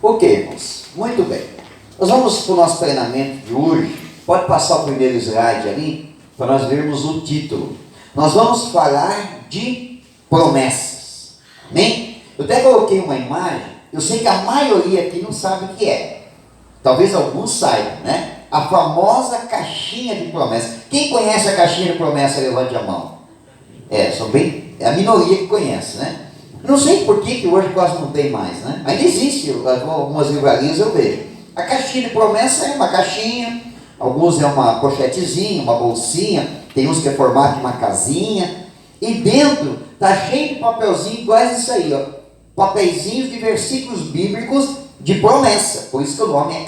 Ok, irmãos, muito bem. Nós vamos para o nosso treinamento de hoje. Pode passar o primeiro slide ali, para nós vermos o título. Nós vamos falar de promessas. Amém? Eu até coloquei uma imagem, eu sei que a maioria aqui não sabe o que é. Talvez alguns saibam, né? A famosa caixinha de promessas. Quem conhece a caixinha de promessas, levante a mão. É a minoria que conhece, né? Não sei por que hoje quase não tem mais, né? Ainda existe, algumas livrarias eu vejo. A caixinha de promessa é uma caixinha, alguns é uma pochetezinha, uma bolsinha, tem uns que é formato de uma casinha, e dentro está cheio de papelzinho iguais isso aí, ó. Papeizinhos de versículos bíblicos de promessa, por isso que o nome é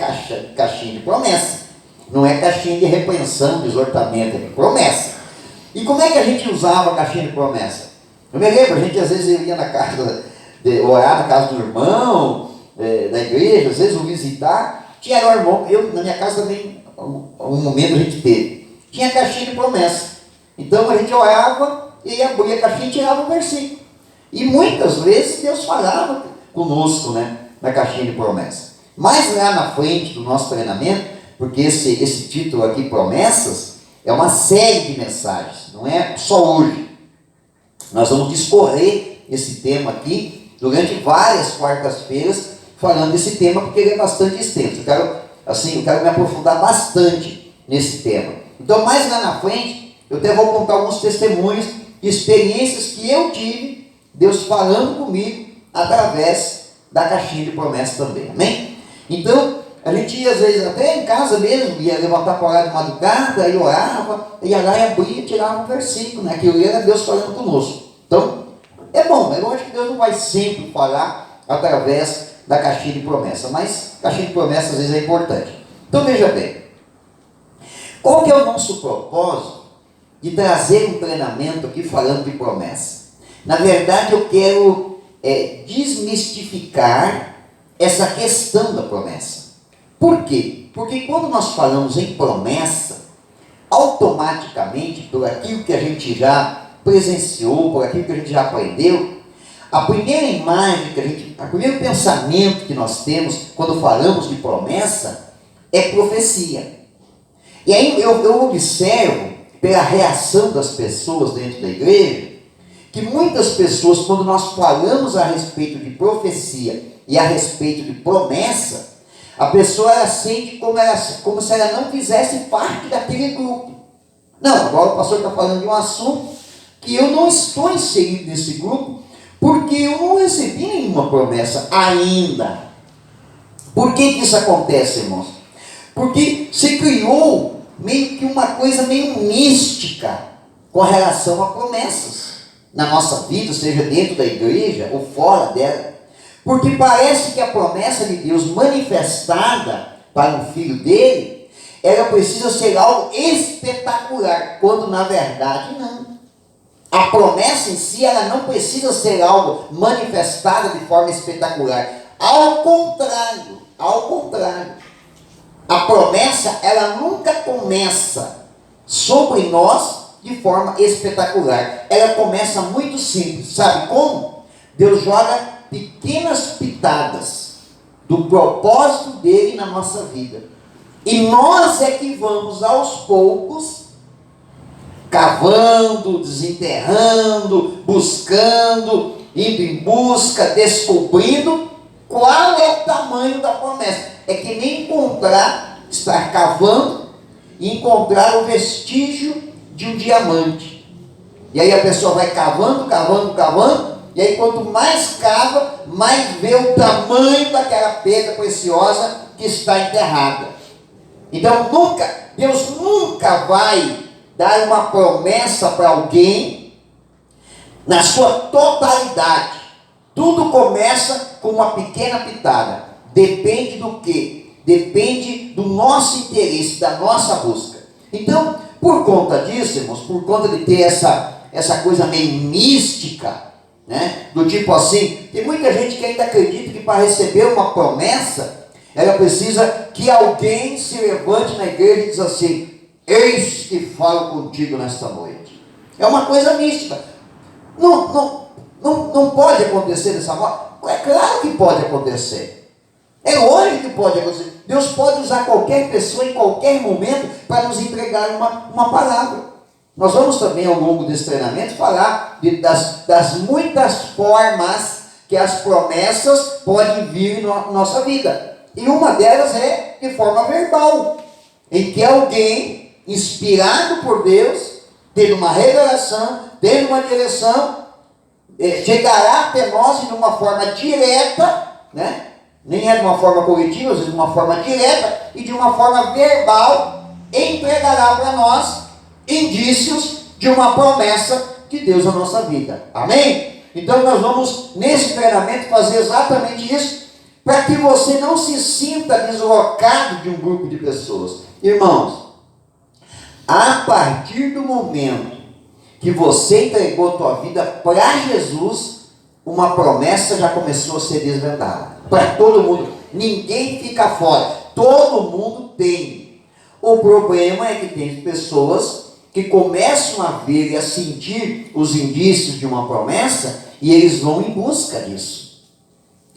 caixinha de promessa. Não é caixinha de repreensão, de exortamento, é de promessa. E como é que a gente usava a caixinha de promessa? Eu me lembro, a gente às vezes ia na casa, orar na casa do irmão, da igreja, às vezes eu visitar, tinha lá o irmão, na minha casa também, um momento a gente teve, tinha a caixinha de promessa. Então a gente orava e abria a caixinha e tirava um versículo. E muitas vezes Deus falava conosco, né, na caixinha de promessa. Mas lá na frente do nosso treinamento, porque esse título aqui, Promessas, é uma série de mensagens, não é só hoje. Nós vamos discorrer esse tema aqui durante várias quartas-feiras, falando desse tema, porque ele é bastante extenso. Eu quero me aprofundar bastante nesse tema. Então, mais lá na frente, eu até vou contar alguns testemunhos de experiências que eu tive, Deus falando comigo, através da caixinha de promessa também. Amém? Então, a gente ia, às vezes, até em casa mesmo, ia levantar para orar de madrugada, aí orava, ia lá e abria e tirava um versículo, né? Aquilo era Deus falando conosco. Então, é bom, é lógico que Deus não vai sempre falar através da caixinha de promessa, mas caixinha de promessa às vezes é importante. Então, veja bem, qual que é o nosso propósito de trazer um treinamento aqui falando de promessa? Na verdade, eu quero desmistificar essa questão da promessa. Por quê? Porque quando nós falamos em promessa, automaticamente, por aquilo que a gente já presenciou, por aquilo que a gente já aprendeu, a primeira imagem o primeiro pensamento que nós temos quando falamos de promessa é profecia. E aí eu observo, pela reação das pessoas dentro da igreja, que muitas pessoas, quando nós falamos a respeito de profecia e a respeito de promessa, a pessoa ela sente como se ela não fizesse parte daquele grupo. Não, agora o pastor está falando de um assunto que eu não estou inserido nesse grupo, porque eu não recebi nenhuma promessa ainda. Por que isso acontece, irmãos? Porque se criou meio que uma coisa meio mística com relação a promessas na nossa vida, seja dentro da igreja ou fora dela. Porque parece que a promessa de Deus manifestada para um filho dele, ela precisa ser algo espetacular, quando na verdade não. A promessa em si, ela não precisa ser algo manifestado de forma espetacular. Ao contrário. A promessa, ela nunca começa sobre nós de forma espetacular. Ela começa muito simples. Sabe como? Deus joga pequenas pitadas do propósito dele na nossa vida. E nós é que vamos aos poucos cavando, desenterrando, buscando, indo em busca, descobrindo qual é o tamanho da promessa. É que nem estar cavando e encontrar o vestígio de um diamante. E aí a pessoa vai cavando, e aí quanto mais cava, mais vê o tamanho daquela pedra preciosa que está enterrada. Então Deus nunca vai dar uma promessa para alguém na sua totalidade. Tudo começa com uma pequena pitada. Depende do quê? Depende do nosso interesse, da nossa busca. Então, por conta disso, irmãos, por conta de ter essa coisa meio mística, né? Do tipo assim, tem muita gente que ainda acredita que para receber uma promessa, ela precisa que alguém se levante na igreja e diz assim: eis que falo contigo nesta noite. É uma coisa mística. Não pode acontecer dessa forma. É claro que pode acontecer. É lógico que pode acontecer. Deus pode usar qualquer pessoa em qualquer momento para nos entregar uma palavra. Nós vamos também, ao longo desse treinamento, falar das muitas formas que as promessas podem vir na nossa vida. E uma delas é de forma verbal, em que alguém, inspirado por Deus, tendo uma revelação, tendo uma direção, chegará até nós de uma forma direta, né? Nem é de uma forma coletiva, às vezes de uma forma direta, e de uma forma verbal, entregará para nós indícios de uma promessa de Deus na nossa vida. Amém? Então nós vamos, nesse treinamento, fazer exatamente isso, para que você não se sinta deslocado de um grupo de pessoas. Irmãos, a partir do momento que você entregou a tua vida para Jesus, uma promessa já começou a ser desvendada. Para todo mundo. Ninguém fica fora. Todo mundo tem. O problema é que tem pessoas que começam a ver e a sentir os indícios de uma promessa e eles vão em busca disso.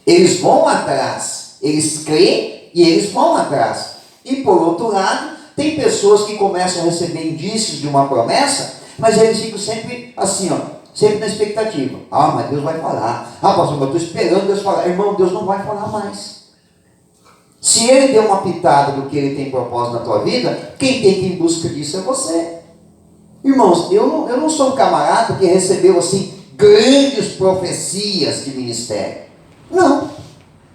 Eles vão atrás. Eles creem e eles vão atrás. E por outro lado, tem pessoas que começam a receber indícios de uma promessa, mas eles ficam sempre assim, sempre na expectativa. Ah, mas Deus vai falar. Ah, pastor, mas eu estou esperando Deus falar. Irmão, Deus não vai falar mais. Se Ele deu uma pitada do que Ele tem propósito na tua vida, quem tem que ir em busca disso é você. Irmãos, eu não sou um camarada que recebeu assim grandes profecias de ministério. Não.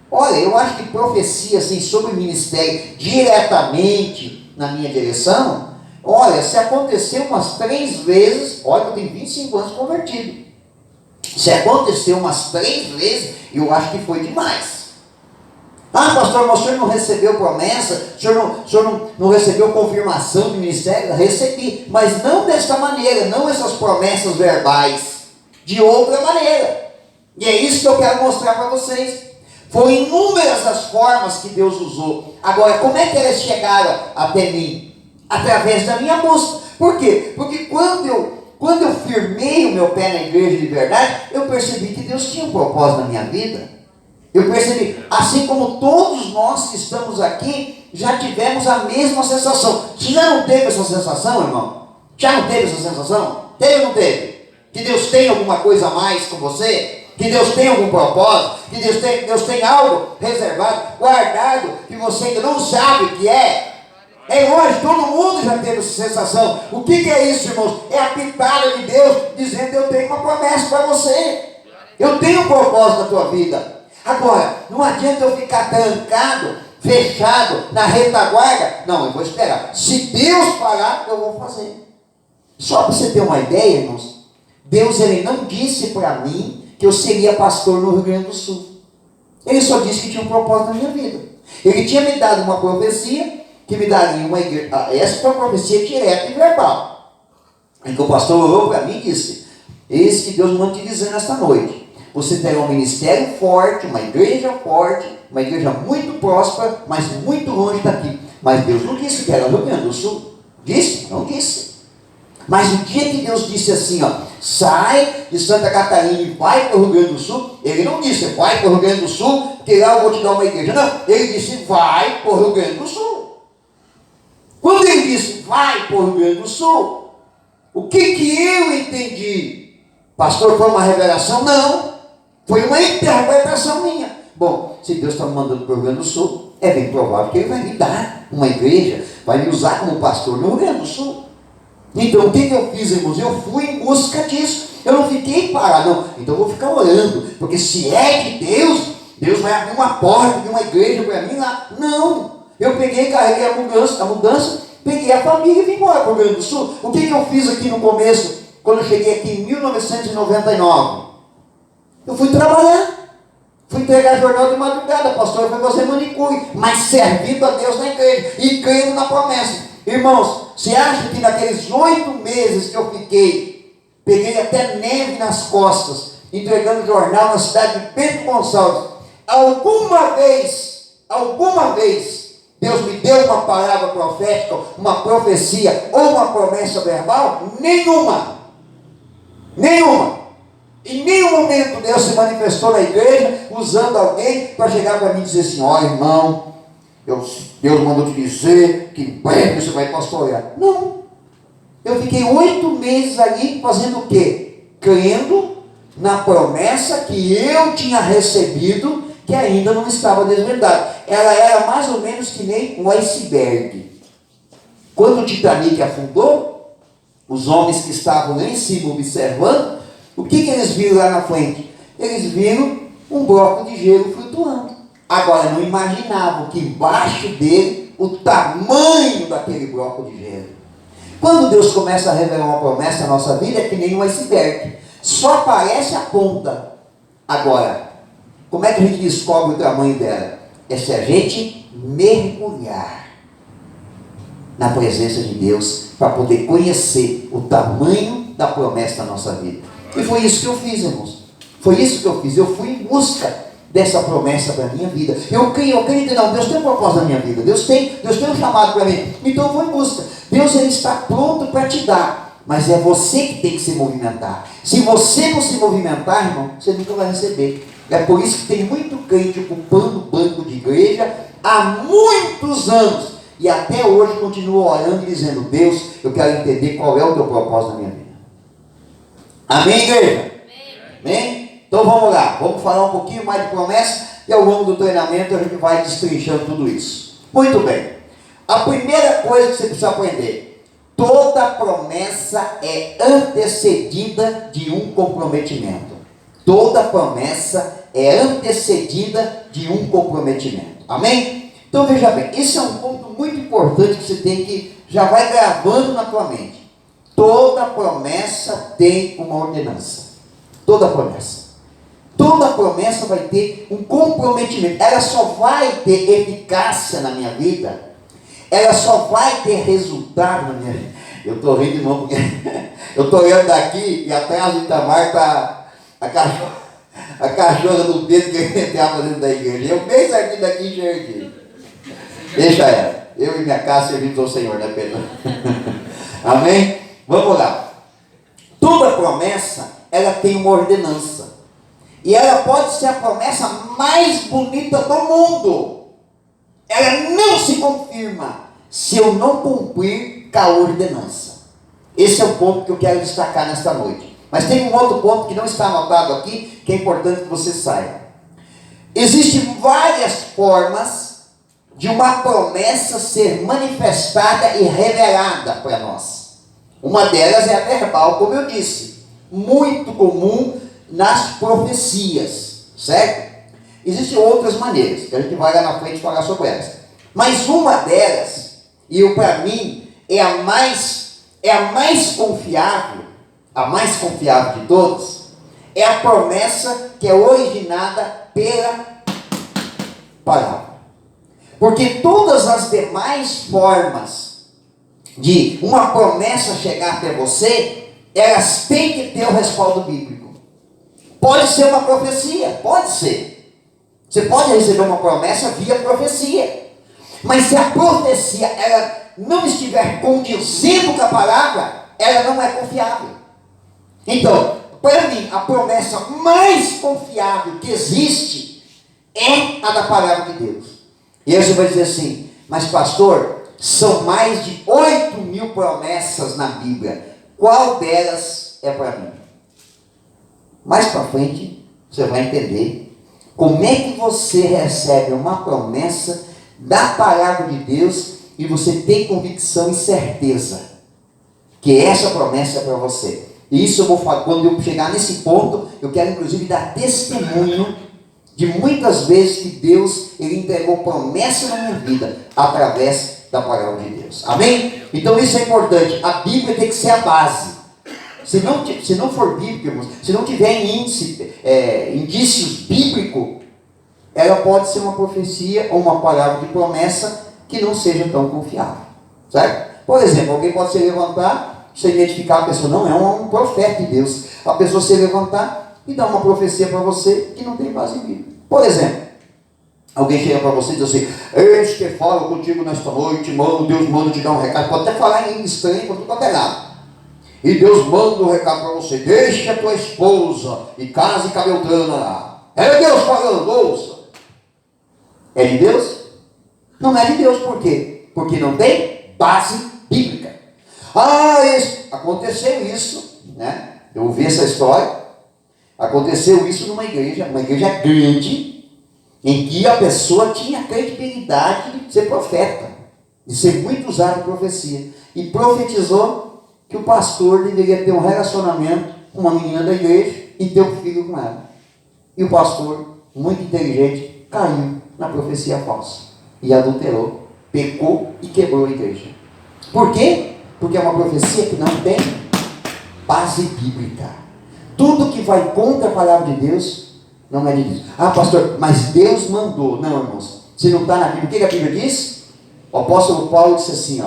Olha, eu acho que profecia assim, sobre ministério diretamente na minha direção, olha, se aconteceu umas 3 vezes, olha, eu tenho 25 anos convertido. Se aconteceu umas 3 vezes, eu acho que foi demais. Ah, pastor, mas o senhor não recebeu promessa? O senhor não recebeu confirmação de ministério? Recebi, mas não desta maneira, não essas promessas verbais, de outra maneira. E é isso que eu quero mostrar para vocês. Foram inúmeras as formas que Deus usou. Agora, como é que elas chegaram até mim? Através da minha busca. Por quê? Porque quando eu firmei o meu pé na igreja de verdade, eu percebi que Deus tinha um propósito na minha vida. Eu percebi, assim como todos nós que estamos aqui, já tivemos a mesma sensação. Você já não teve essa sensação, irmão? Já não teve essa sensação? Teve ou não teve? Que Deus tem alguma coisa a mais com você? Que Deus tem algum propósito? Que Deus tem algo reservado, guardado, que você ainda não sabe o que é? É lógico, todo mundo já teve essa sensação. O que é isso, irmãos? É a pitada de Deus dizendo: eu tenho uma promessa para você. Eu tenho um propósito na tua vida. Agora, não adianta eu ficar trancado, fechado, na retaguarda. Não, eu vou esperar. Se Deus falar, eu vou fazer. Só para você ter uma ideia, irmãos, Deus ele não disse para mim que eu seria pastor no Rio Grande do Sul. Ele só disse que tinha um propósito na minha vida. Ele tinha me dado uma profecia que me daria uma igreja. Essa foi uma profecia direta e verbal. Em que o pastor orou para mim e disse: eis que Deus manda te dizer nesta noite, você terá um ministério forte, uma igreja forte, uma igreja muito próspera, mas muito longe daqui. Mas Deus não disse que era no Rio Grande do Sul. Disse? Não disse. Mas o dia que Deus disse assim, sai de Santa Catarina e vai para o Rio Grande do Sul, Ele não disse, vai para o Rio Grande do Sul, que lá eu vou te dar uma igreja. Não, Ele disse, vai para o Rio Grande do Sul. Quando Ele disse, vai para o Rio Grande do Sul, o que eu entendi? Pastor, foi uma revelação? Não, foi uma interpretação minha. Bom, se Deus está me mandando para o Rio Grande do Sul, é bem provável que Ele vai me dar uma igreja, vai me usar como pastor no Rio Grande do Sul. Então, o que eu fiz, irmãos? Eu fui em busca disso. Eu não fiquei parado, não. Então, eu vou ficar orando. Porque se é de Deus, Deus vai abrir uma porta de uma igreja para mim lá. Não. Eu peguei, carreguei a mudança, peguei a família e vim embora para o Rio Grande do Sul. O que eu fiz aqui no começo, quando eu cheguei aqui em 1999? Eu fui trabalhar. Fui entregar jornal de madrugada. Pastor, foi fazer manicure. Mas servindo a Deus na igreja. E crendo na promessa. Irmãos, você acha que naqueles 8 meses que eu fiquei, peguei até neve nas costas, entregando jornal na cidade de Pedro Gonçalves, alguma vez, Deus me deu uma palavra profética, uma profecia ou uma promessa verbal? Nenhuma. Em nenhum momento Deus se manifestou na igreja usando alguém para chegar para mim e dizer assim: olha, irmão, Deus mandou te dizer que em breve você vai pastorear. Não. Eu fiquei 8 meses ali fazendo o quê? Crendo na promessa que eu tinha recebido, que ainda não estava desvendada. Ela era mais ou menos que nem um iceberg. Quando o Titanic afundou, os homens que estavam lá em cima observando, o que eles viram lá na frente? Eles viram um bloco de gelo flutuando. Agora, não imaginavam que embaixo dele, o tamanho daquele bloco de gelo. Quando Deus começa a revelar uma promessa na nossa vida, é que nem um iceberg. Só aparece a ponta. Agora, como é que a gente descobre o tamanho dela? É se a gente mergulhar na presença de Deus, para poder conhecer o tamanho da promessa na nossa vida. E foi isso que eu fiz, irmãos. Foi isso que eu fiz. Eu fui em busca dessa promessa para a minha vida. Eu creio, não, Deus tem um propósito na minha vida. Deus tem um chamado para mim. Então eu vou em busca. Deus, ele está pronto para te dar. Mas é você que tem que se movimentar. Se você não se movimentar, irmão, você nunca vai receber. É por isso que tem muito crente ocupando o banco de igreja há muitos anos. E até hoje continua orando e dizendo: Deus, eu quero entender qual é o teu propósito na minha vida. Amém, igreja? Amém? Então vamos lá, vamos falar um pouquinho mais de promessa e ao longo do treinamento a gente vai destrinchando tudo isso. Muito bem. A primeira coisa que você precisa aprender: toda promessa é antecedida de um comprometimento. Toda promessa é antecedida de um comprometimento. Amém? Então veja bem, esse é um ponto muito importante que você tem que, já vai gravando na tua mente. Toda promessa tem uma ordenança. Toda promessa. Toda promessa vai ter um comprometimento. Ela só vai ter eficácia na minha vida. Ela só vai ter resultado na minha vida. Eu estou rindo de novo porque eu estou olhando daqui e atrás do Itamar está a cachorra do Pedro que ele entrava dentro da igreja. Eu bem certinho daqui enxerguei. Deixa ela. Eu e minha casa servimos ao Senhor, né, Pedro? Amém? Vamos lá. Toda promessa, ela tem uma ordenança. E ela pode ser a promessa mais bonita do mundo. Ela não se confirma se eu não cumprir com a ordenança. Esse é o ponto que eu quero destacar nesta noite. Mas tem um outro ponto que não está anotado aqui, que é importante que você saiba. Existem várias formas de uma promessa ser manifestada e revelada para nós. Uma delas é a verbal, como eu disse, muito comum nas profecias, certo? Existem outras maneiras, que a gente vai lá na frente falar sobre elas. Mas uma delas, e para mim, é a mais confiável de todas, é a promessa que é originada pela palavra. Porque todas as demais formas de uma promessa chegar até você, elas têm que ter o respaldo bíblico. Pode ser uma profecia, pode ser. Você pode receber uma promessa via profecia. Mas se a profecia ela não estiver condizendo com a palavra, ela não é confiável. Então, para mim, a promessa mais confiável que existe é a da palavra de Deus. E aí você vai dizer assim: mas pastor, são mais de 8.000 promessas na Bíblia. Qual delas é para mim? Mais para frente, você vai entender como é que você recebe uma promessa da palavra de Deus e você tem convicção e certeza que essa promessa é para você. E isso eu vou falar, quando eu chegar nesse ponto, eu quero inclusive dar testemunho de muitas vezes que Deus, ele entregou promessa na minha vida através da palavra de Deus. Amém? Então isso é importante. A Bíblia tem que ser a base. Se não for bíblico, irmãos, se não tiver indícios bíblicos, ela pode ser uma profecia ou uma palavra de promessa que não seja tão confiável. Certo? Por exemplo, alguém pode se levantar, você identificar a pessoa, não é um profeta de Deus. A pessoa se levantar e dar uma profecia para você que não tem base bíblica. Por exemplo, alguém chega para você e diz assim: eis que falo contigo nesta noite, mano, Deus manda te dar um recado. Pode até falar em estranho, por tudo quanto é lado. E Deus manda um recado para você: deixe a tua esposa e case com a Beltrana. É Deus falando, ouça. É de Deus? Não é de Deus, por quê? Porque não tem base bíblica. Aconteceu isso, né? Eu ouvi essa história. Aconteceu isso numa igreja grande, em que a pessoa tinha credibilidade de ser profeta, de ser muito usado em profecia, e profetizou que o pastor deveria ter um relacionamento com uma menina da igreja e ter um filho com ela. E o pastor, muito inteligente, caiu na profecia falsa e adulterou, pecou e quebrou a igreja. Por quê? Porque é uma profecia que não tem base bíblica. Tudo que vai contra a palavra de Deus não é de Deus. Pastor, mas Deus mandou. Não, irmãos, se não está na Bíblia, o que a Bíblia diz? O apóstolo Paulo disse assim,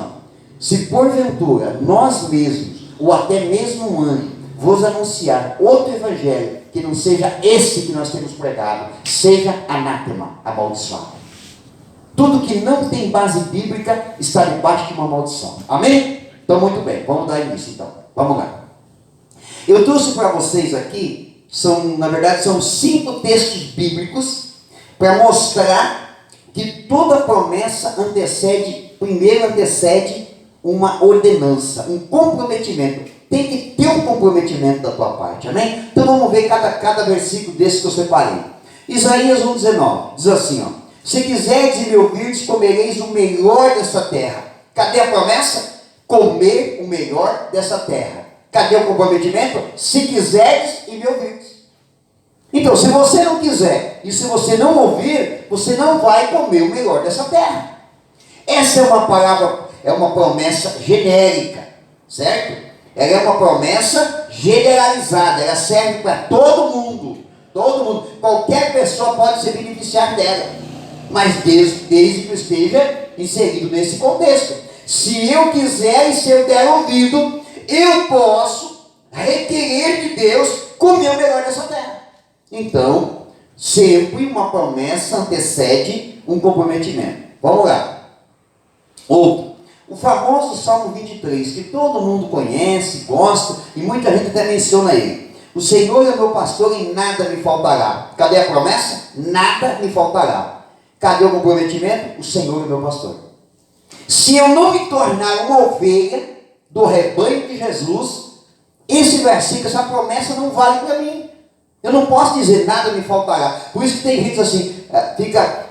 se porventura nós mesmos, ou até mesmo um anjo, vos anunciar outro evangelho, que não seja esse que nós temos pregado, seja anátema, amaldiçoado. Tudo que não tem base bíblica está debaixo de uma maldição. Amém? Então, muito bem, vamos dar início então. Vamos lá. Eu trouxe para vocês aqui, na verdade são 5 textos bíblicos, para mostrar que toda promessa primeiro antecede uma ordenança, um comprometimento. Tem que ter um comprometimento da tua parte, amém? Então vamos ver cada versículo desse que eu separei. Isaías 1,19, diz assim, se quiserdes e me ouvirdes, comereis o melhor dessa terra. Cadê a promessa? Comer o melhor dessa terra. Cadê o comprometimento? Se quiseres e me ouvirdes. Então, se você não quiser e se você não ouvir, você não vai comer o melhor dessa terra. Essa é uma palavra, é uma promessa genérica, certo? Ela é uma promessa generalizada, ela serve para todo mundo. Todo mundo, qualquer pessoa pode se beneficiar dela, mas desde que esteja inserido nesse contexto. Se eu quiser e se eu der ouvido, eu posso requerer de Deus comer o melhor dessa terra. Então, sempre uma promessa antecede um comprometimento. Vamos lá. Outro. O famoso Salmo 23, que todo mundo conhece, gosta, e muita gente até menciona ele. O Senhor é meu pastor e nada me faltará. Cadê a promessa? Nada me faltará. Cadê o comprometimento? O Senhor é meu pastor. Se eu não me tornar uma ovelha do rebanho de Jesus, esse versículo, essa promessa não vale para mim. Eu não posso dizer nada me faltará. Por isso que tem gente assim, fica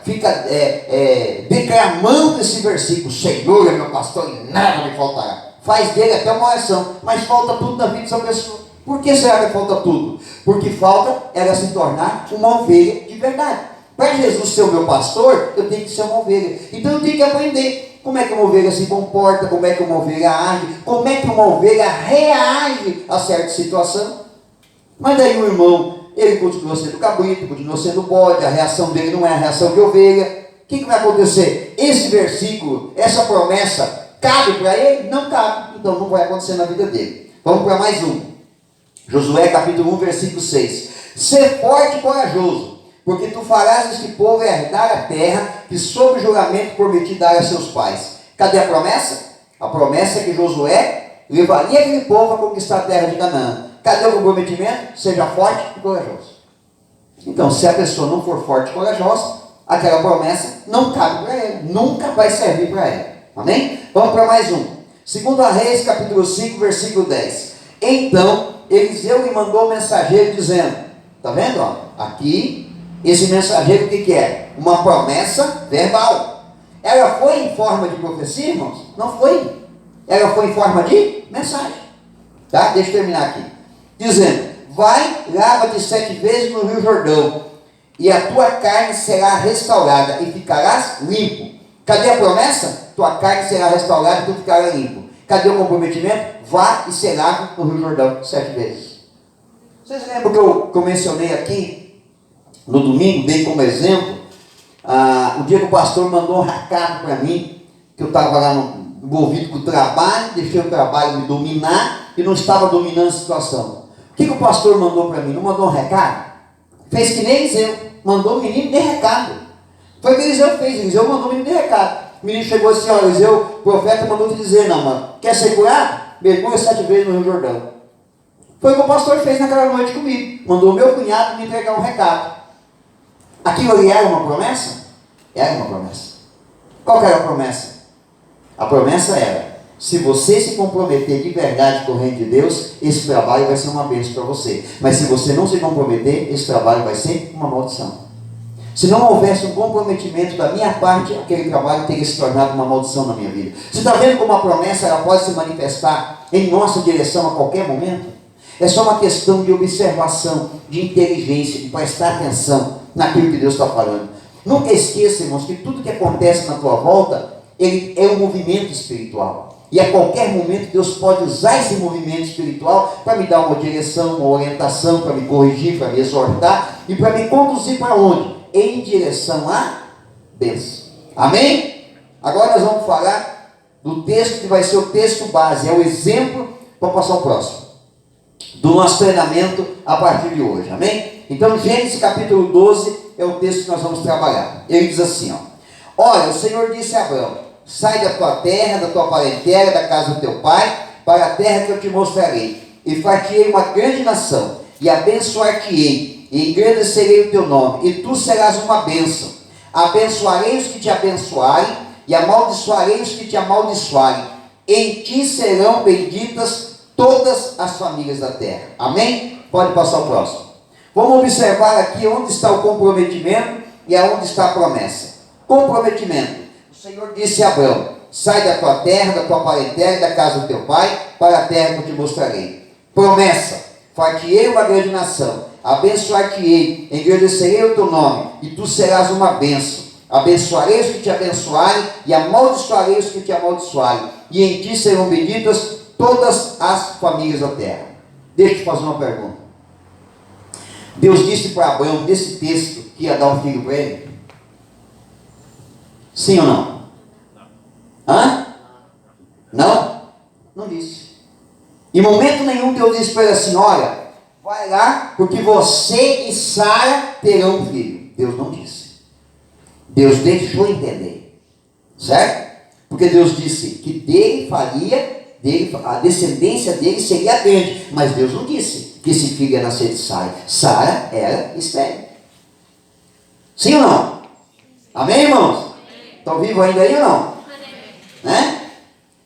declamando esse versículo: Senhor é meu pastor e nada me faltará. Faz dele até uma oração, mas falta tudo na vida dessa pessoa. Por que será que falta tudo? Porque falta ela se tornar uma ovelha de verdade. Para Jesus ser o meu pastor, eu tenho que ser uma ovelha. Então eu tenho que aprender como é que uma ovelha se comporta, como é que uma ovelha age, como é que uma ovelha reage a certa situação. Mas daí o irmão, ele continua sendo cabrito, continua sendo bode, a reação dele não é a reação de ovelha. O que vai acontecer? Esse versículo, essa promessa, cabe para ele? Não cabe. Então não vai acontecer na vida dele. Vamos para mais um. Josué capítulo 1, versículo 6. Ser forte e corajoso, porque tu farás este povo herdar a terra que sob juramento prometi dar a seus pais. Cadê a promessa? A promessa é que Josué levaria aquele povo a conquistar a terra de Canaã. Cadê o comprometimento? Seja forte e corajoso. Então, se a pessoa não for forte e corajosa, aquela promessa não cabe para ela, nunca vai servir para ela. Amém? Vamos para mais um. 2 Reis capítulo 5, versículo 10. Então Eliseu lhe mandou um mensageiro dizendo, está vendo? Aqui, esse mensageiro o que é? Uma promessa verbal. Ela foi em forma de profecia, irmãos? Não foi. Ela foi em forma de mensagem. Tá? Deixa eu terminar aqui. Dizendo, vai, lava-te 7 vezes no Rio Jordão, e a tua carne será restaurada, e ficarás limpo. Cadê a promessa? Tua carne será restaurada, e tu ficarás limpo. Cadê o comprometimento? Vá e se lave no Rio Jordão 7 vezes. Vocês lembram que eu mencionei aqui, no domingo, dei como exemplo, o dia que o pastor mandou um recado para mim, que eu estava lá envolvido com o trabalho, deixei o trabalho me dominar, e não estava dominando a situação. O que o pastor mandou para mim? Não mandou um recado? Fez que nem Eliseu, mandou o menino de recado. Foi o que Eliseu fez, mandou o menino de recado. O menino chegou assim, Eliseu, o profeta mandou te dizer, não, mano, quer ser curado? mergulha 7 vezes no Rio Jordão. Foi o que o pastor fez naquela noite comigo. Mandou o meu cunhado me entregar um recado. Aquilo ali era uma promessa? Era uma promessa. Qual que era a promessa? A promessa era: se você se comprometer de verdade com o reino de Deus, esse trabalho vai ser uma bênção para você. Mas se você não se comprometer, esse trabalho vai ser uma maldição. Se não houvesse um comprometimento da minha parte, aquele trabalho teria se tornado uma maldição na minha vida. Você está vendo como a promessa ela pode se manifestar em nossa direção a qualquer momento? É só uma questão de observação, de inteligência, de prestar atenção naquilo que Deus está falando. Nunca esqueça, irmãos, que tudo que acontece na tua volta, ele é um movimento espiritual. E a qualquer momento Deus pode usar esse movimento espiritual para me dar uma direção, uma orientação, para me corrigir, para me exortar e para me conduzir para onde? Em direção à bênção. Amém? Agora nós vamos falar do texto que vai ser o texto base, é o exemplo para passar o próximo, do nosso treinamento a partir de hoje. Amém? Então Gênesis capítulo 12 é o texto que nós vamos trabalhar. Ele diz assim, ó: olha, o Senhor disse a Abraão: sai da tua terra, da tua parentela, da casa do teu pai, para a terra que eu te mostrarei, e far-te-ei uma grande nação, e abençoar-te-ei, e engrandecerei o teu nome, e tu serás uma bênção. Abençoarei os que te abençoarem, e amaldiçoarei os que te amaldiçoarem. Em ti serão benditas todas as famílias da terra. Amém? Pode passar o próximo. Vamos observar aqui onde está o comprometimento e aonde está a promessa. Comprometimento. O Senhor disse a Abraão: sai da tua terra, da tua parentela e da casa do teu pai, para a terra que eu te mostrarei. Promessa: far-te-ei uma grande nação, abençoar-te-ei, engrandecerei o teu nome, e tu serás uma bênção. Abençoarei os que te abençoarem, e amaldiçoarei os que te amaldiçoarem, e em ti serão benditas todas as famílias da terra. Deixa eu te fazer uma pergunta. Deus disse para Abraão, nesse texto, que ia dar um filho para ele? Sim ou não? Hã? Não? Não disse. Em momento nenhum Deus disse para ele assim: olha, vai lá, porque você e Sara terão um filho. Deus não disse. Deus deixou entender. Certo? Porque Deus disse que dele faria, a descendência dele seria grande. Mas Deus não disse que esse filho ia nascer de Sara. Sara era estéril. Sim ou não? Amém, irmãos? Estão vivos ainda aí ou não? Né?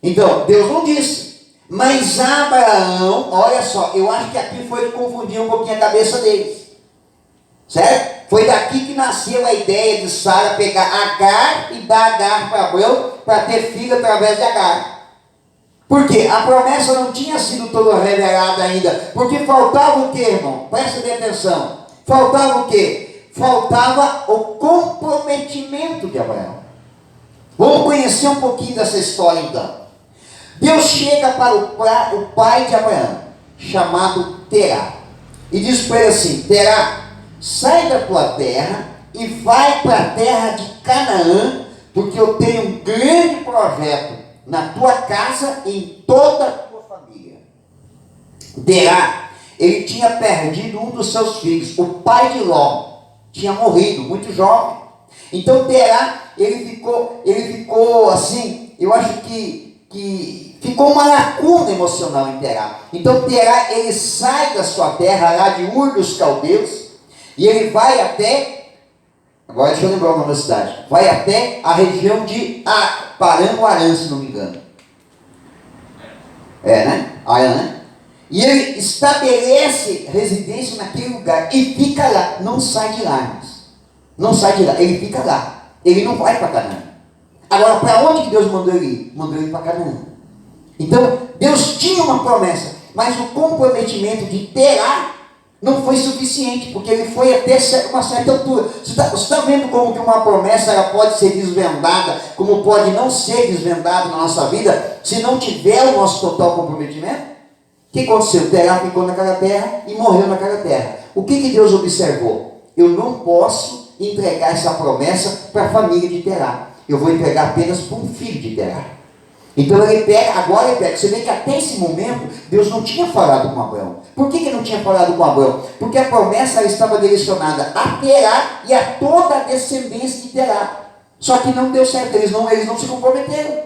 Então, Deus não disse. Mas Abraão, olha só, eu acho que aqui foi que confundiu um pouquinho a cabeça deles. Certo? Foi daqui que nasceu a ideia de Sara pegar Agar e dar Agar para Abraão para ter filho através de Agar. Por quê? A promessa não tinha sido toda revelada ainda. Porque faltava o quê, irmão? Presta bem atenção. Faltava o quê? Faltava o comprometimento de Abraão. Vamos conhecer um pouquinho dessa história então. Deus chega para o pai de Abraão, chamado Terá, e diz para ele assim: Terá, sai da tua terra e vai para a terra de Canaã, porque eu tenho um grande projeto na tua casa e em toda a tua família. Terá, ele tinha perdido um dos seus filhos, o pai de Ló, tinha morrido muito jovem. Então Terá, ele ficou assim, eu acho que ficou uma lacuna emocional em Terá. Então Terá, ele sai da sua terra lá de Ur dos Caldeus, e ele vai até, agora deixa eu lembrar o nome da cidade, vai até a região de Paran-Aram, se não me engano. É, né? Aram, né? E ele estabelece residência naquele lugar e fica lá, não sai de lá, irmãos. Não sai de lá, ele fica lá. Ele não vai para Canaã. Agora, para onde que Deus mandou ele ir? Mandou ele para Canaã. Então, Deus tinha uma promessa, mas o comprometimento de Terá não foi suficiente, porque ele foi até uma certa altura. Você está vendo como que uma promessa ela pode ser desvendada, como pode não ser desvendada na nossa vida, se não tiver o nosso total comprometimento? O que aconteceu? Terá ficou naquela terra e morreu naquela terra. O que Deus observou? Eu não posso entregar essa promessa para a família de Terá. Eu vou entregar apenas para um filho de Terá. Então ele pega. Você vê que até esse momento Deus não tinha falado com Abraão. Por que não tinha falado com Abraão? Porque a promessa estava direcionada a Terá e a toda a descendência de Terá. Só que não deu certo, eles não se comprometeram.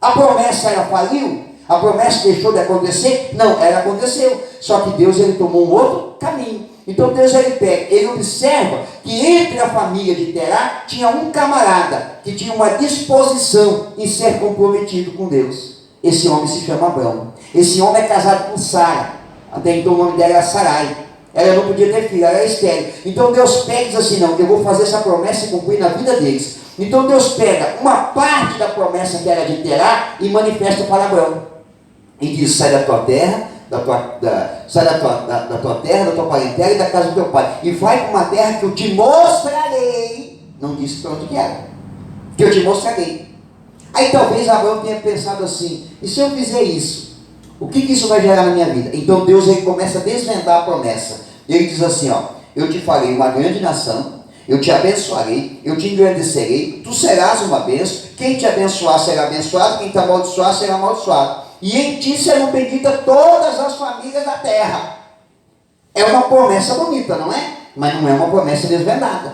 A promessa ela faliu. A promessa deixou de acontecer? Não, ela aconteceu. Só que Deus ele tomou um outro caminho. Então Deus ele pega, ele observa que entre a família de Terá tinha um camarada que tinha uma disposição em ser comprometido com Deus. Esse homem se chama Abrão. Esse homem é casado com Sara. Até então o nome dela era Sarai. Ela não podia ter filho, ela era estéril. Então Deus pega e diz assim, não, eu vou fazer essa promessa e cumprir na vida deles. Então Deus pega uma parte da promessa que era de Terá e manifesta para Abrão. E diz, sai da tua terra, sai da tua terra, da tua parentela e da casa do teu pai. E vai para uma terra que eu te mostrarei. Não disse para onde que era. Que eu te mostrarei. Aí talvez Abraão tenha pensado assim, e se eu fizer isso? O que isso vai gerar na minha vida? Então Deus ele começa a desvendar a promessa. Ele diz assim, ó, eu te farei uma grande nação, eu te abençoarei, eu te engrandecerei, tu serás uma bênção, quem te abençoar será abençoado, quem te amaldiçoar será amaldiçoado. E em ti serão benditas todas as famílias da terra. É uma promessa bonita, não é? Mas não é uma promessa desvendada.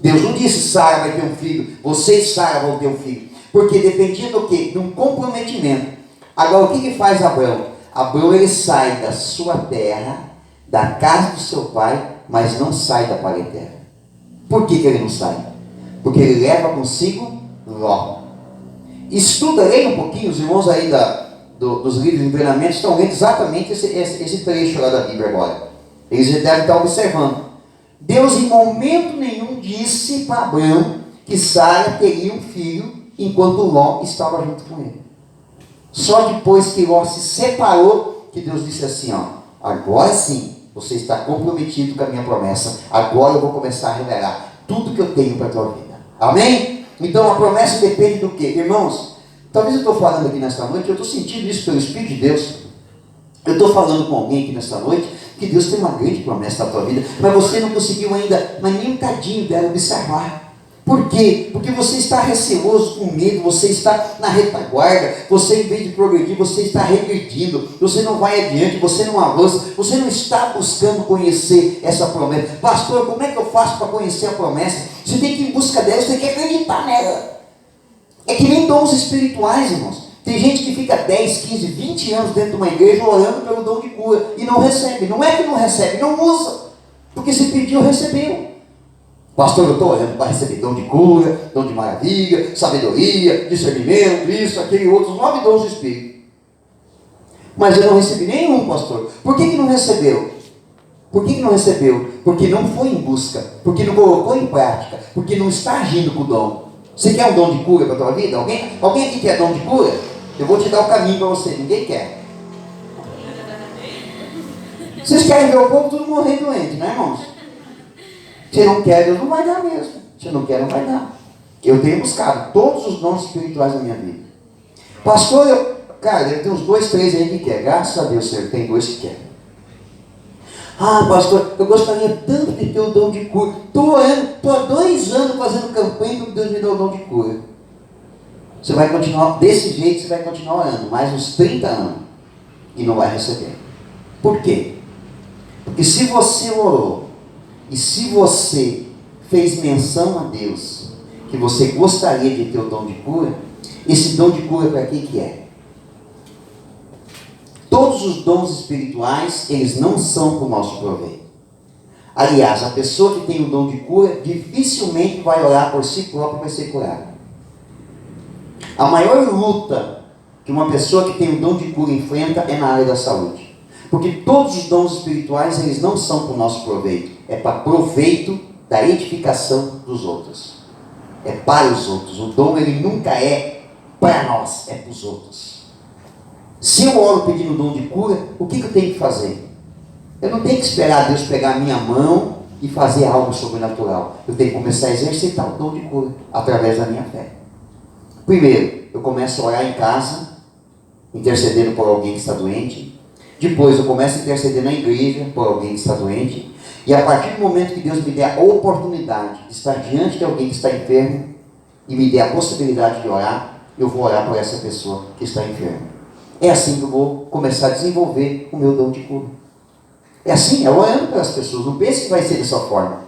Deus não disse, Sara vai ter um filho, você e Sara vão ter um filho. Porque dependia do quê? De um comprometimento. Agora, o que faz Abrão? Abrão, ele sai da sua terra, da casa do seu pai, mas não sai da parentela. Por que ele não sai? Porque ele leva consigo Ló. Estudarei um pouquinho, os irmãos aí dos livros de treinamento estão lendo exatamente esse trecho lá da Bíblia agora. Eles devem estar observando. Deus em momento nenhum disse para Abrão que Sara teria um filho enquanto Ló estava junto com ele. Só depois que Ló se separou, que Deus disse assim, ó, agora sim, você está comprometido com a minha promessa, agora eu vou começar a revelar tudo que eu tenho para a tua vida. Amém? Então a promessa depende do quê? Irmãos, talvez eu estou falando aqui nesta noite, eu estou sentindo isso pelo Espírito de Deus. Eu estou falando com alguém aqui nesta noite, que Deus tem uma grande promessa na tua vida, mas você não conseguiu ainda, mas nem um cadinho dela observar. Por quê? Porque você está receoso, com medo, você está na retaguarda, você em vez de progredir, você está regredindo, você não vai adiante, você não avança, você não está buscando conhecer essa promessa. Pastor, como é que eu faço para conhecer a promessa? Você tem que ir em busca dela, você tem que acreditar nela. É que nem dons espirituais, irmãos. Tem gente que fica 10, 15, 20 anos dentro de uma igreja orando pelo dom de cura e não recebe. Não é que não recebe, não usa. Porque se pediu, recebeu. Pastor, eu estou orando para receber dom de cura, dom de maravilha, sabedoria, discernimento, isso, aquele, outros 9 dons do Espírito. Mas eu não recebi nenhum, pastor. Por que não recebeu? Por que não recebeu? Porque não foi em busca, porque não colocou em prática, porque não está agindo com o dom. Você quer um dom de cura para a tua vida? Alguém aqui quer dom de cura? Eu vou te dar o caminho para você. Ninguém quer. Vocês querem ver o povo tudo morrer doente, né, irmãos? Se não quer, Deus não vai dar mesmo. Se não quer, não vai dar. Eu tenho buscado todos os dons espirituais da minha vida. Pastor, cara, deve ter uns 2, 3 aí que quer. Graças a Deus, Senhor, tem 2 que querem. Ah, pastor, eu gostaria tanto de ter o dom de cura. Estou há 2 anos fazendo campanha para Deus me dar o dom de cura. Você vai continuar, desse jeito você vai continuar orando, mais uns 30 anos. E não vai receber. Por quê? Porque se você orou, e se você fez menção a Deus, que você gostaria de ter o dom de cura, esse dom de cura para que é? Todos os dons espirituais, eles não são para o nosso proveito. Aliás, a pessoa que tem o dom de cura, dificilmente vai orar por si própria para ser curada. A maior luta que uma pessoa que tem o dom de cura enfrenta é na área da saúde. Porque todos os dons espirituais, eles não são para o nosso proveito. É para proveito da edificação dos outros. É para os outros. O dom, ele nunca é para nós, é para os outros. Se eu oro pedindo o dom de cura, o que eu tenho que fazer? Eu não tenho que esperar Deus pegar a minha mão e fazer algo sobrenatural. Eu tenho que começar a exercitar o dom de cura, através da minha fé. Primeiro, eu começo a orar em casa, intercedendo por alguém que está doente. Depois eu começo a interceder na igreja por alguém que está doente. E a partir do momento que Deus me der a oportunidade de estar diante de alguém que está enfermo e me der a possibilidade de orar, eu vou orar por essa pessoa que está enferma. É assim que eu vou começar a desenvolver o meu dom de cura. É assim, é orando pelas pessoas. Não pense que vai ser dessa forma.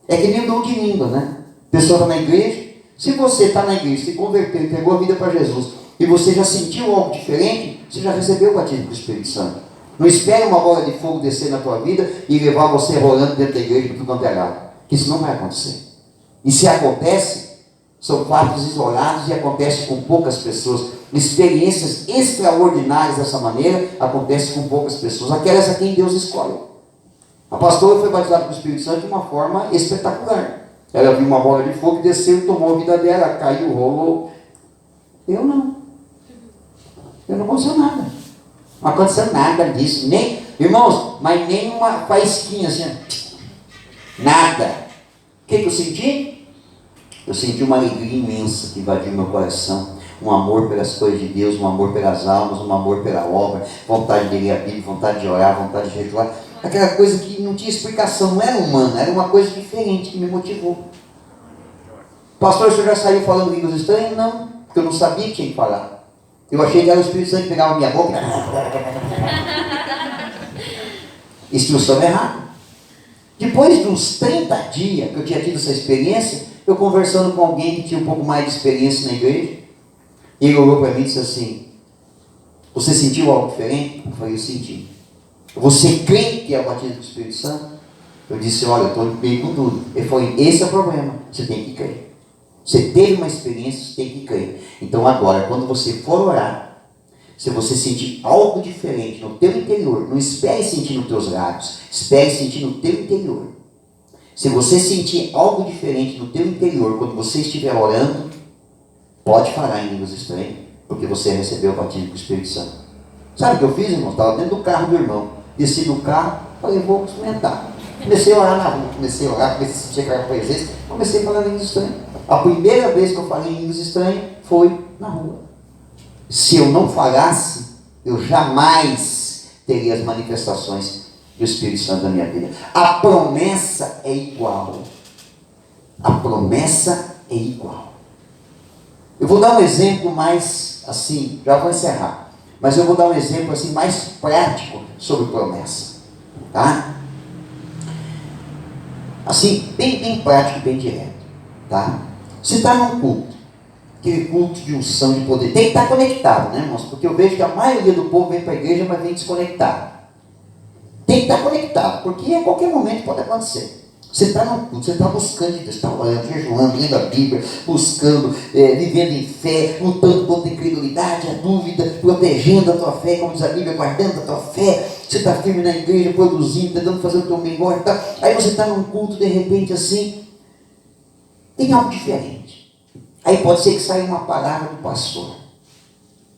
É que nem o dom de língua, né? A pessoa está na igreja. Se você está na igreja, se converteu, entregou a vida para Jesus, e você já sentiu algo diferente, você já recebeu o batismo do Espírito Santo. Não espere uma bola de fogo descer na tua vida e levar você rolando dentro da igreja para tudo quanto é lado. Que isso não vai acontecer. E se acontece, são fatos isolados e acontece com poucas pessoas. Experiências extraordinárias dessa maneira acontecem com poucas pessoas. Aquelas a quem Deus escolhe. A pastora foi batizada com o Espírito Santo de uma forma espetacular. Ela viu uma bola de fogo, desceu e tomou a vida dela, caiu, rolou. Eu não. Eu não aconteceu nada. Não aconteceu nada disso. Nem, irmãos, mas nem uma faísquinha assim. Nada. O que eu senti? Eu senti uma alegria imensa que invadiu meu coração. Um amor pelas coisas de Deus, um amor pelas almas, um amor pela obra, vontade de ler a Bíblia, vontade de orar, vontade de jejuar. Aquela coisa que não tinha explicação, não era humana, era uma coisa diferente que me motivou. Pastor, o senhor já saiu falando línguas estranhas? Não, porque eu não sabia que tinha que falar. Eu achei que era o Espírito Santo que pegava a minha boca. Instrução errada. Depois de uns 30 dias que eu tinha tido essa experiência, eu conversando com alguém que tinha um pouco mais de experiência na igreja, ele olhou para mim e disse assim: você sentiu algo diferente? Eu falei: eu senti. Você crê que é o batismo do Espírito Santo? Eu disse: olha, eu estou bem com tudo. Ele falou: esse é o problema, você tem que crer. Você teve uma experiência, você tem que crer. Então agora, quando você for orar, se você sentir algo diferente no teu interior, não espere sentir nos teus lábios, espere sentir no teu interior. Se você sentir algo diferente no teu interior, quando você estiver orando, pode falar em línguas estranhas, porque você recebeu o batismo do Espírito Santo. Sabe o que eu fiz, irmão? Estava dentro do carro do irmão, desci do carro, falei: vou experimentar. Comecei a orar na rua, comecei a orar, comecei a sentir aquela presença, comecei a falar em línguas estranhas. A primeira vez que eu falei em línguas estranhas foi na rua. Se eu não falasse, eu jamais teria as manifestações do Espírito Santo na minha vida. A promessa é igual. A promessa é igual. Eu vou dar um exemplo mais assim, já vou encerrar, mas eu vou dar um exemplo assim mais prático sobre promessa, tá? Assim, bem prático e bem direto, tá? Você está num culto, aquele culto de unção, de poder, tem que estar conectado, né, irmãos? Porque eu vejo que a maioria do povo vem para a igreja, mas vem desconectado. Tem que estar conectado, porque a qualquer momento pode acontecer. Você está no culto, você está buscando de Deus, está orando, jejuando, lendo a Bíblia, buscando, vivendo em fé, lutando contra a incredulidade, a dúvida, protegendo a tua fé, como diz a Bíblia, guardando a tua fé. Você está firme na igreja, produzindo, tentando fazer o teu melhor, tá? Aí você está num culto, de repente assim, tem algo diferente. Aí pode ser que saia uma palavra do pastor.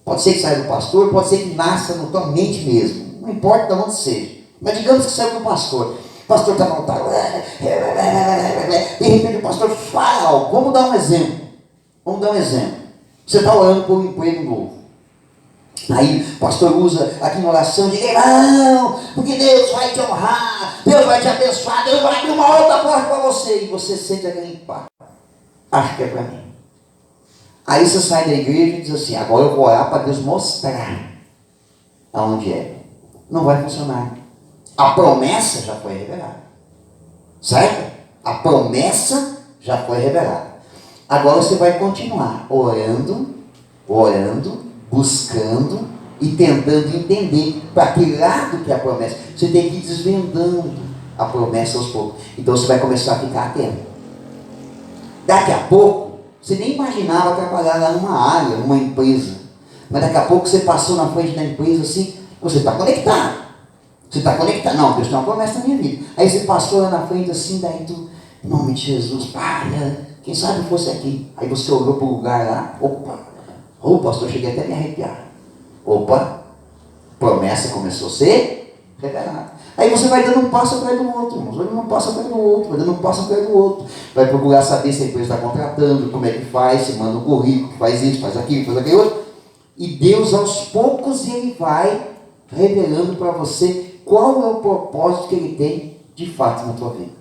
Pode ser que saia do pastor, pode ser que nasça na tua mente mesmo. Não importa de onde seja. Mas digamos que saiu do pastor. O pastor está no altar. De repente o pastor fala algo. Vamos dar um exemplo. Você está orando por um emprego novo. Aí o pastor usa aqui na oração de irmão, porque Deus vai te honrar, Deus vai te abençoar, Deus vai abrir uma outra porta para você. E você sente aquele impacto. Acho que é para mim. Aí você sai da igreja e diz assim: agora eu vou orar para Deus mostrar aonde é. Não vai funcionar. A promessa já foi revelada. Certo? A promessa já foi revelada. Agora você vai continuar orando, buscando e tentando entender para que lado que é a promessa. Você tem que ir desvendando a promessa aos poucos. Então você vai começar a ficar atento. Daqui a pouco, você nem imaginava trabalhar lá numa área, numa empresa. Mas daqui a pouco você passou na frente da empresa assim, você está conectado. Você está conectado. Não, Deus tem uma promessa na minha vida. Aí você passou lá na frente assim, daí tu, em nome de Jesus, pai, quem sabe fosse aqui. Aí você olhou para o lugar lá, opa, pastor, cheguei até a me arrepiar. Opa, promessa começou a ser revelada. Aí você vai dando um passo atrás do outro, irmãos. Vai dando um passo atrás do outro, vai dando um passo atrás do outro. Vai procurar saber se a empresa está contratando, como é que faz, se manda um currículo, faz isso, faz aquilo, faz aquilo outro. E Deus, aos poucos, Ele vai revelando para você qual é o propósito que Ele tem de fato na tua vida.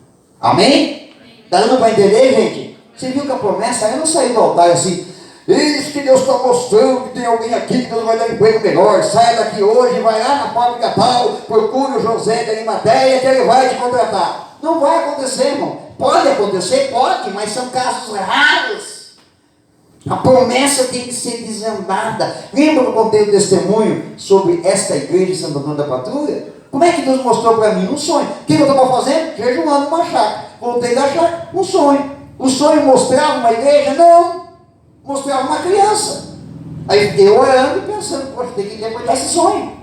Amém? Está dando para entender, gente? Você viu que a promessa, eu não saí do altar assim, isso que Deus está mostrando, que tem alguém aqui que Deus vai dar emprego melhor, saia daqui hoje, vai lá na fábrica tal, procure o José de Arimateia que ele vai te contratar. Não vai acontecer, irmão. Pode acontecer? Pode, mas são casos raros. A promessa tem que ser desvendada. Lembra que eu contei o testemunho sobre esta igreja de Santo Antônio da Patrulha? Como é que Deus mostrou para mim? Um sonho. O que eu estava fazendo? Jejuando uma chácara. Voltei da chácara, um sonho. O sonho mostrava uma igreja? Não. Mostrava uma criança. Aí eu orando e pensando, poxa, tem que interpretar esse sonho.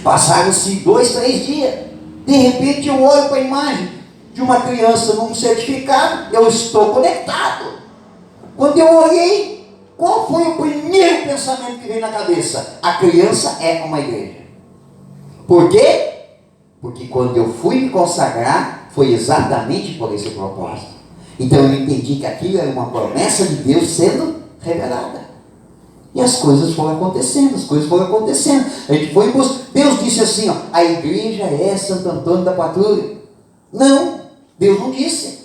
Passaram-se 2, 3 dias. De repente eu olho para a imagem de uma criança num certificado. Eu estou conectado. Quando eu olhei, qual foi o primeiro pensamento que veio na cabeça? A criança é uma igreja. Por quê? Porque quando eu fui me consagrar, foi exatamente por esse propósito. Então eu entendi que aquilo era uma promessa de Deus sendo revelada. E as coisas foram acontecendo, A gente foi em busca. Deus disse assim, ó, a igreja é Santo Antônio da Patrulha. Não, Deus não disse.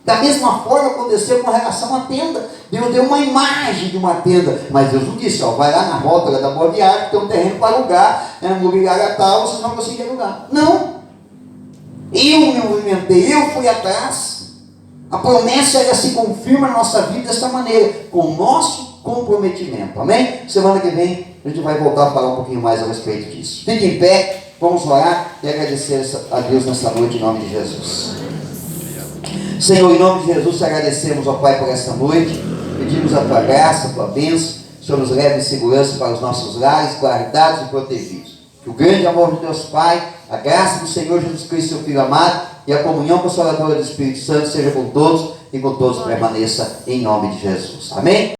Da mesma forma aconteceu com relação à tenda. Deus deu uma imagem de uma tenda, mas Deus não disse, ó, vai lá na rótula da Boa Viagem, tem um terreno para alugar, mobiliário tal, vocês não conseguem alugar. Não. Eu me movimentei, eu fui atrás. A promessa ela se confirma na nossa vida dessa maneira, com o nosso comprometimento. Amém? Semana que vem a gente vai voltar a falar um pouquinho mais a respeito disso. Fique em pé, vamos orar e agradecer a Deus nessa noite em nome de Jesus. Senhor, em nome de Jesus, te agradecemos, ó Pai, por esta noite. Pedimos a tua graça, a tua bênção. O Senhor nos leve em segurança para os nossos lares, guardados e protegidos. Que o grande amor de Deus Pai, a graça do Senhor Jesus Cristo, seu Filho amado, e a comunhão consoladora do Espírito Santo seja com todos e com todos permaneça em nome de Jesus. Amém?